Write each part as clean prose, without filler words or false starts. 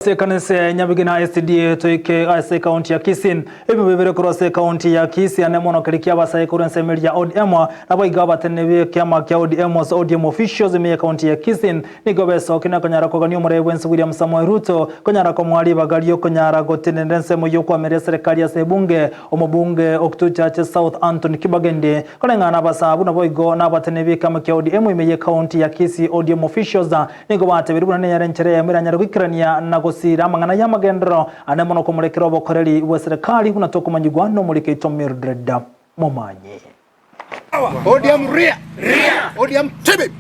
Kanise nyabigina SDA toike ase county ya Kisii ebibere kurose county ya Kisii anemono kirikia basaye kurense media ODM nabo igaba tenebe kyama kya ODM officials me county ya Kisii nigobeso kina konyara koganyo murebwense William Samoei Ruto konyara ko mwali bagalio konyara gotenendense moyo kwa mere serikali ya sebunge omubunge Oktuchache South Anthony Kibagende kolengana basabu nabo igo nabatenebe kama kya ODM me county ya Kisii ODM officials nigobate birubuna ne yarenchere ya miranyara gwikirania na sira mangana ya magendro anemono kumulekera obokoreri wa serikali kuna tokumanyigwano mulike Mildred Momanyi ODM ria ODM tibi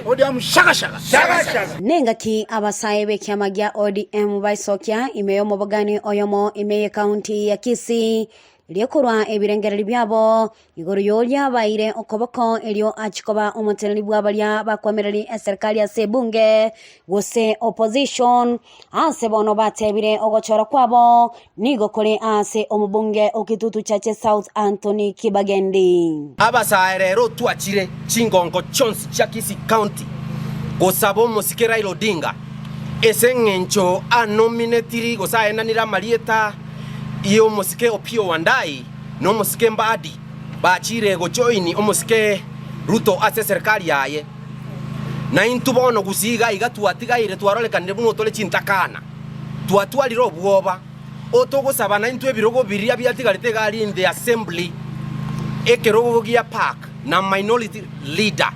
ODM shaka nenga ki abasaye bekyama gya ODM baisokya imeyo mubagani oyomo imeye county ya Kisii lyekorwa ebirengereri byabo igoro yolya baire okoboko elyo achikoba omuteneri bwabalya bakwamereri serikali ya sebunge gose opposition ase bono batebire ogochora kwabo nigokole ase omubunge Okituchache South Anthony Kibagende abasaye rero twachire chingongo chonsi cha Kisii county gosabo musikera Raila Odinga esengencho anominatiri gosaye nanira marieta iyo musike Opiyo Wandayi no musike Mbadi bachire go join omusike Ruto ase serikali yaye na intubono gusiga igatuatigaire twarolekanire buno tole chintakana twatwalira obwoba otogosaba na intu ebirogo biria byatigarite gari in the assembly ekerogo gia park na minority leader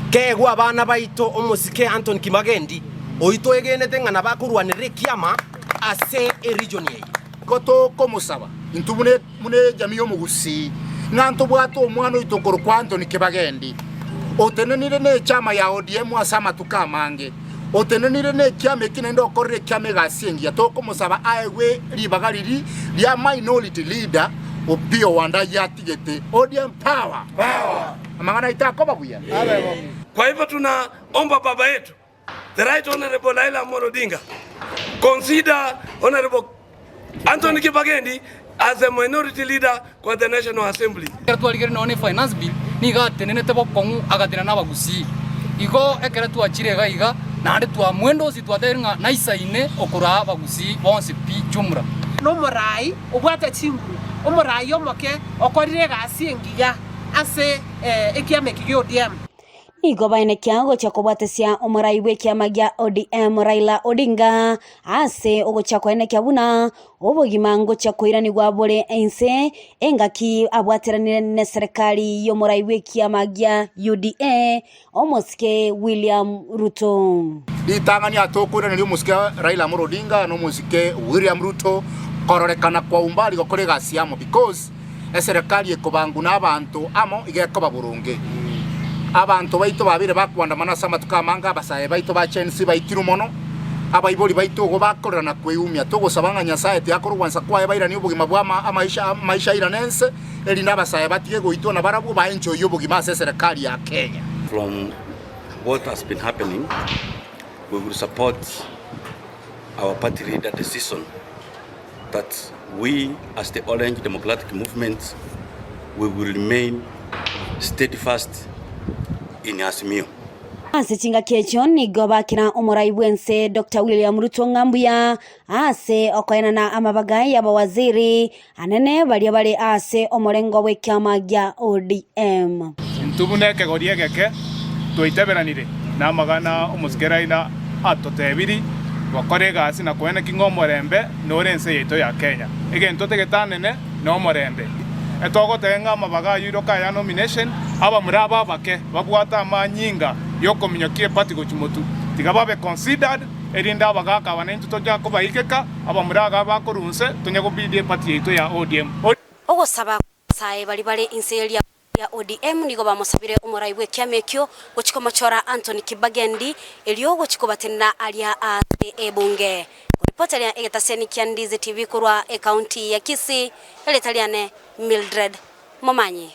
kegwa abana baito omusike Anthony Kibagende oito egenete ngana bakurwanire kiama ase region ye koto komusaba intubune jamiyo mugusi nanto bwato omwana itokoro kwa Anthony Kibagende otenenire ne chama ya ODM asama tukamange otenenire ne kyama kinendo okorre kyama gasengia toko musaba aewe libagaliri lya minority leader Opiyo Wandayi yatigete ODM power amangana itakoba buya. Kwa hivyo tunaomba baba yetu the right honorable Raila Odinga consider honorable Anthony Kibagende as a minority leader for the National Assembly. Tualigere no finance bill ni ga tenenete bokongu agatena nabagusi igo ekera tuachire gaiga na ande twa mwendo si twadenga naisaine okura bagusi bonse pi jumra no morai obwata chimbu omorai omoke okorire gasingiga ase ekiame kigyo ODM igobaine kyango chakobwatesia omorai we kyama gya ODM Raila Odinga ase ogochako ene kyabuna obogimango chakoirani gwabole ense engaki abwateranire ne serikali yo morai we kyama gya UDA omoske William Ruto litangani atokura ne omoske Raila Odinga no omoske William Ruto kororekana kwa umbali gokore gasiamo because serikali ekobangu n'abantu amo igekoba burunge abantu baito babire bakwandamana sama tukamanga basaye baito ba chensi baitiro mono abayiboli baito go bakorana kweyumya togosabanga Nyasaye yakorwansa kwaye bairani ubugima bwa maisha iranense eri nabasaye batige goitona barabu ba enjoy ubugima se serikali ya Kenya. From what has been happening, we will support our party leader decision that we as the Orange Democratic Movement we will remain steadfast in Azimio. Ase chinga kecho ni goba kina omorai bwense Dr. William Ruto ngambuya ase okoyana na amabagai ya bawaziri anene bali bali ase omorengo we kyama gya ODM ntubuneke goriye geke tuiteberanire na magana omusikeraina atotebiri bakorega ase na kwene kingomorembe norense yeto ya Kenya egento tegetanene no morembe etogotenga amabaga yiro kaya nomination aba muraba bake babwata amanyinga yokominyokie party gochimotu tigababe considered erinda bagaka banentu toja ko bayikeka aba muraga bakorunse tonyago bidie party yeto ya ODM ogosaba sae bali inselia ya ODM nigo bamusabire umurai we kyamekyo gochikomachora Anthony Kibagende elio gochikobatena alia ate ebunge reporter ya egetaseni Kyandize TV kurwa county ya Kisii eletaliane Mildred Momanyi.